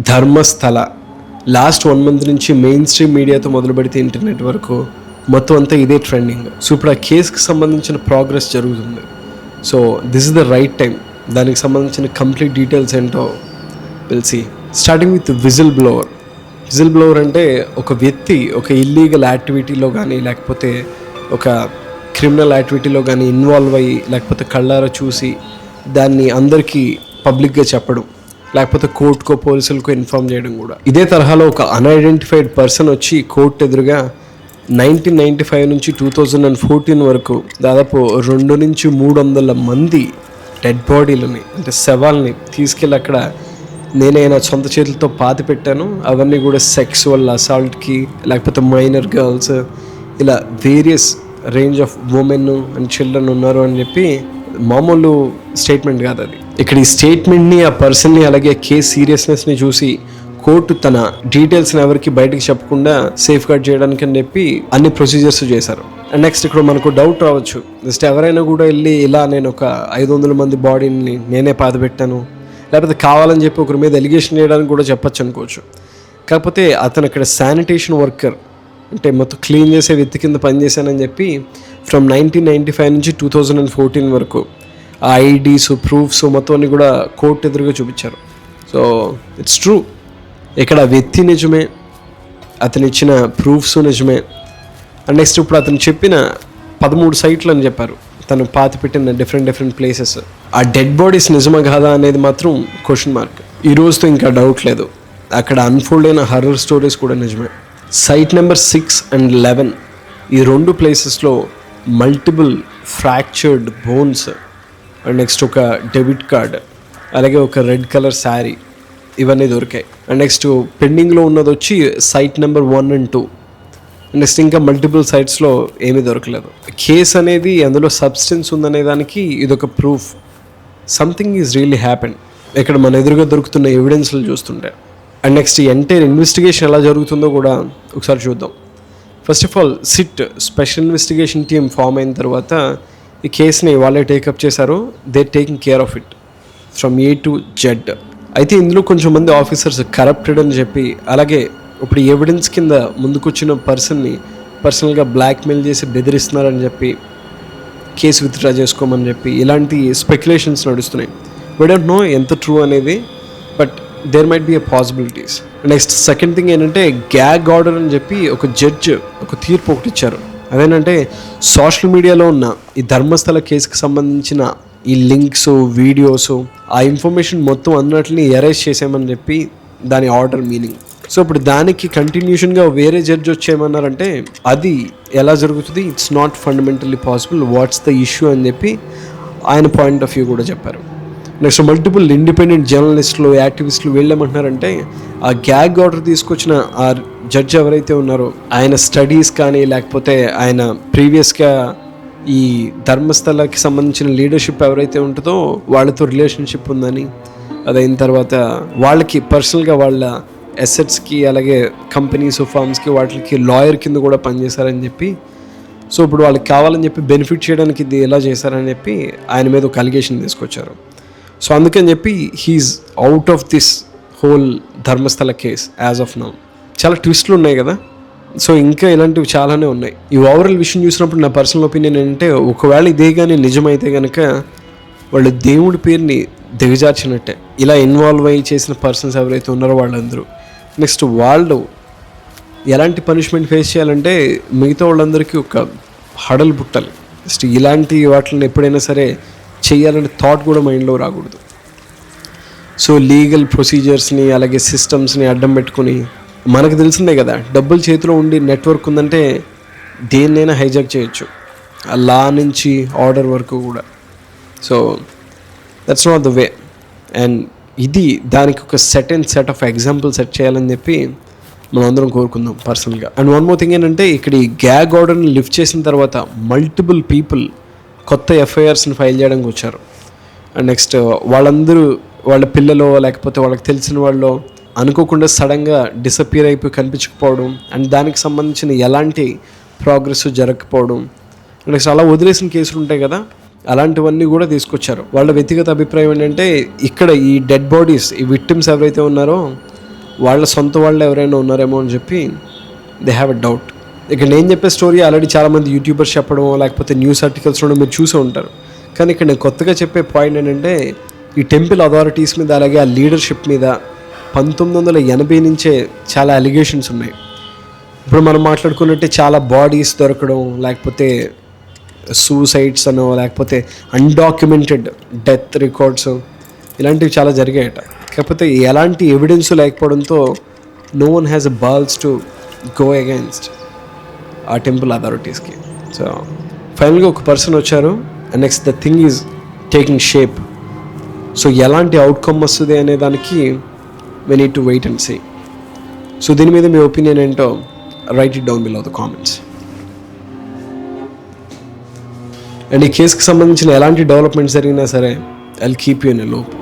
Dharmasthala last 1 month నుంచి main stream మీడియాతో మొదలు పెడితే ఇంటర్నెట్ వరకు మొత్తం అంతా ఇదే ట్రెండింగ్. సో ఇప్పుడు ఆ కేసుకి సంబంధించిన ప్రోగ్రెస్ జరుగుతుంది. So this is the right time దానికి సంబంధించిన కంప్లీట్ డీటెయిల్స్ ఏంటో తెలిసి starting with whistle blower. Whistle blower అంటే ఒక వ్యక్తి ఒక ఇల్లీగల్ యాక్టివిటీలో కానీ లేకపోతే ఒక క్రిమినల్ యాక్టివిటీలో కానీ ఇన్వాల్వ్ అయ్యి లేకపోతే కళ్ళారా చూసి దాన్ని అందరికీ పబ్లిక్గా చెప్పడం, లేకపోతే కోర్టుకో పోలీసులకు ఇన్ఫార్మ్ చేయడం కూడా. ఇదే తరహాలో ఒక అన్ఐడెంటిఫైడ్ పర్సన్ వచ్చి కోర్టు ఎదురుగా 1995 నుంచి 2014 వరకు దాదాపు 200 నుంచి 300 మంది డెడ్ బాడీలని అంటే శవాల్ని తీసుకెళ్ళి అక్కడ నేనే నా సొంత చేతులతో పాతి పెట్టాను, అవన్నీ కూడా సెక్సువల్ అసాల్ట్కి లేకపోతే మైనర్ గర్ల్స్ ఇలా various range of women and children ఉన్నారు అని చెప్పి మామూలు స్టేట్మెంట్ కాదు అది. ఇక్కడ ఈ స్టేట్మెంట్ని ఆ పర్సన్ని అలాగే కేస్ సీరియస్నెస్ని చూసి కోర్టు తన డీటెయిల్స్ని ఎవరికి బయటకు చెప్పకుండా సేఫ్ గార్డ్ చేయడానికి అని చెప్పి అన్ని ప్రొసీజర్స్ చేశారు. అండ్ నెక్స్ట్ ఇక్కడ మనకు డౌట్ రావచ్చు, జస్ట్ ఎవరైనా కూడా వెళ్ళి ఇలా నేను ఒక 500 మంది బాడీని నేనే పాతిపెట్టాను లేకపోతే కావాలని చెప్పి ఒకరి మీద ఎలిగేషన్ చేయడానికి కూడా చెప్పచ్చు అనుకోవచ్చు. కాకపోతే అతను అక్కడ శానిటేషన్ వర్కర్ అంటే మొత్తం క్లీన్ చేసే వ్యక్తి కింద పనిచేశానని చెప్పి ఫ్రమ్ 1995 నుంచి 2014 వరకు ఆ ఐడీస్ ప్రూఫ్స్ మొత్తం అన్ని కూడా కోర్టు ఎదురుగా చూపించారు. సో ఇట్స్ ట్రూ, ఇక్కడ వ్యక్తి నిజమే, అతను ఇచ్చిన ప్రూఫ్స్ నిజమే. అండ్ నెక్స్ట్ ఇప్పుడు అతను చెప్పిన 13 సైట్లు అని చెప్పారు తను పాతి పెట్టిన డిఫరెంట్ ప్లేసెస్. ఆ డెడ్ బాడీస్ నిజమా కాదా అనేది మాత్రం క్వశ్చన్ మార్క్. ఈ రోజుతో ఇంకా డౌట్ లేదు, అక్కడ అన్ఫోల్డ్ అయిన హర్రర్ స్టోరీస్ కూడా నిజమే. సైట్ నెంబర్ 6 and 11 ఈ 2 ప్లేసెస్లో multiple fractured bones and next ఒక డెబిట్ కార్డ్ అలాగే ఒక రెడ్ కలర్ శారీ ఇవన్నీ దొరికాయి. అండ్ నెక్స్ట్ పెండింగ్లో ఉన్నది వచ్చి సైట్ నెంబర్ 1 and 2. నెక్స్ట్ ఇంకా మల్టిపుల్ సైట్స్లో ఏమీ దొరకలేదు. కేస్ అనేది అందులో సబ్స్టెన్స్ ఉందనే దానికి ఇదొక proof. Something is really happen ఇక్కడ మన ఎదురుగా దొరుకుతున్న ఎవిడెన్స్లు చూస్తుంటే. అండ్ నెక్స్ట్ ఈ ఎంటైర్ ఇన్వెస్టిగేషన్ ఎలా జరుగుతుందో కూడా ఒకసారి చూద్దాం. First of all SIT special investigation team form అయిన తర్వాత ఈ కేసుని వాళ్ళే టేకప్ చేశారు. They taking care of it from A to Z. అయితే ఇందులో కొంచెం మంది ఆఫీసర్స్ కరప్టెడ్ అని చెప్పి అలాగే ఇప్పుడు ఎవిడెన్స్ కింద ముందుకొచ్చిన పర్సన్ని పర్సనల్గా బ్లాక్మెయిల్ చేసి బెదిరిస్తున్నారని చెప్పి కేసు విత్డ్రా చేసుకోమని చెప్పి ఇలాంటి స్పెక్యులేషన్స్ నడుస్తున్నాయి. వీ డోంట్ నో ఎంత ట్రూ అనేది, but there might be a possibilities. Next second thing ఏంటంటే గ్యాగ్ ఆర్డర్ అని చెప్పి ఒక జడ్జ్ ఒక తీర్పు ఒకటి ఇచ్చారు. అదేంటంటే సోషల్ మీడియాలో ఉన్న ఈ ధర్మస్థల కేసుకి సంబంధించిన ఈ లింక్స్ వీడియోస్ ఆ ఇన్ఫర్మేషన్ మొత్తం అన్నట్లని ఎరేజ్ చేసామని చెప్పి దాని ఆర్డర్ మీనింగ్. సో ఇప్పుడు దానికి కంటిన్యూషన్గా వేరే జడ్జ్ వచ్చేయమన్నారంటే అది ఎలా జరుగుతుంది, it's not fundamentally possible, what's the issue అని చెప్పి ఆయన పాయింట్ ఆఫ్ వ్యూ కూడా చెప్పారు. నెక్స్ట్ మల్టిపుల్ ఇండిపెండెంట్ జర్నలిస్టులు యాక్టివిస్టులు వీళ్ళేమంటున్నారంటే ఆ గ్యాగ్ ఆర్డర్ తీసుకొచ్చిన ఆ జడ్జ్ ఎవరైతే ఉన్నారో ఆయన స్టడీస్ కానీ లేకపోతే ఆయన ప్రీవియస్గా ఈ ధర్మస్థలకి సంబంధించిన లీడర్షిప్ ఎవరైతే ఉంటుందో వాళ్ళతో రిలేషన్షిప్ ఉందని, అదైన తర్వాత వాళ్ళకి పర్సనల్గా వాళ్ళ అసెట్స్కి అలాగే కంపెనీస్ ఫార్మ్స్కి వాటికి లాయర్ కింద కూడా పనిచేశారని చెప్పి, సో ఇప్పుడు వాళ్ళకి కావాలని చెప్పి బెనిఫిట్ చేయడానికి ఇది ఎలా చేశారని చెప్పి ఆయన మీద ఒక అలిగేషన్ తీసుకొచ్చారు. సో అందుకని చెప్పి he is out of this whole Dharmasthala case as of now. చాలా ట్విస్ట్లు ఉన్నాయి కదా, సో ఇంకా ఇలాంటివి చాలానే ఉన్నాయి. ఈ ఓవరాల్ విషయం చూసినప్పుడు నా పర్సనల్ ఒపీనియన్ ఏంటంటే ఒకవేళ ఇదే కానీ నిజమైతే కనుక వాళ్ళు దేవుడి పేరుని దిగజార్చినట్టే. ఇలా ఇన్వాల్వ్ అయ్యి చేసిన పర్సన్స్ ఎవరైతే ఉన్నారో వాళ్ళందరూ నెక్స్ట్ వాళ్ళు ఎలాంటి పనిష్మెంట్ ఫేస్ చేయాలంటే మిగతా వాళ్ళందరికీ ఒక హడలు పుట్టాలి. నెక్స్ట్ ఇలాంటి వాటిని ఎప్పుడైనా సరే చేయాలనే థాట్ కూడా మైండ్లో రాకూడదు. సో లీగల్ ప్రొసీజర్స్ని అలాగే సిస్టమ్స్ని అడ్డం పెట్టుకుని మనకు తెలిసిందే కదా, డబ్బులు చేతిలో ఉండి నెట్వర్క్ ఉందంటే దేన్నైనా హైజాక్ చేయొచ్చు, ఆ లా నుంచి ఆర్డర్ వరకు కూడా. So that's not the way. And ఇది దానికి ఒక సెట్ ఆఫ్ ఎగ్జాంపుల్ సెట్ చేయాలని చెప్పి మనం అందరం కోరుకుందాం పర్సనల్గా. అండ్ వన్ మోర్ థింగ్ ఏంటంటే ఇక్కడ ఈ గ్యాగ్ ఆర్డర్ని లిఫ్ట్ చేసిన తర్వాత మల్టిపుల్ పీపుల్ కొత్త ఎఫ్ఐఆర్స్ని ఫైల్ చేయడానికి వచ్చారు. అండ్ నెక్స్ట్ వాళ్ళందరూ వాళ్ళ పిల్లలు లేకపోతే వాళ్ళకి తెలిసిన వాళ్ళు అనుకోకుండా సడన్గా డిసపియర్ అయిపోయి కనిపించకపోవడం అండ్ దానికి సంబంధించిన ఎలాంటి ప్రోగ్రెస్ జరగకపోవడం, నెక్స్ట్ అలా వదిలేసిన కేసులు ఉంటాయి కదా, అలాంటివన్నీ కూడా తీసుకొచ్చారు. వాళ్ళ వ్యక్తిగత అభిప్రాయం ఏంటంటే ఇక్కడ ఈ డెడ్ బాడీస్ ఈ విక్టిమ్స్ ఎవరైతే ఉన్నారో వాళ్ళ సొంత వాళ్ళు ఎవరైనా ఉన్నారేమో అని చెప్పి దే హ్యావ్ ఎ డౌట్. ఇక నేను చెప్పే స్టోరీ ఆల్రెడీ చాలామంది యూట్యూబర్స్ చెప్పడం లేకపోతే న్యూస్ ఆర్టికల్స్లో మీరు చూసే ఉంటారు. కానీ ఇక్కడ నేను కొత్తగా చెప్పే పాయింట్ ఏంటంటే ఈ టెంపుల్ అథారిటీస్ మీద అలాగే ఆ లీడర్షిప్ మీద 1980 నుంచే చాలా అలిగేషన్స్ ఉన్నాయి. ఇప్పుడు మనం మాట్లాడుకున్నట్టే చాలా బాడీస్ దొరకడం, లేకపోతే సూసైడ్స్ అనో, లేకపోతే అన్డాక్యుమెంటెడ్ డెత్ రికార్డ్స్ ఇలాంటివి చాలా జరిగాయట. కాకపోతే ఎలాంటి ఎవిడెన్స్ లేకపోవడంతో no one has a balls to go against ఆ టెంపుల్ అథారిటీస్కి. సో ఫైనల్గా ఒక పర్సన్ వచ్చారు and next the thing is taking shape. So ఎలాంటి అవుట్కమ్ వస్తుంది అనే దానికి we need to wait and see. So దీని మీద మీ ఒపీనియన్ ఏంటో write it down below the comments. And ఈ కేసుకి సంబంధించిన ఎలాంటి డెవలప్మెంట్స్ జరిగినా సరే I will keep you in a loop.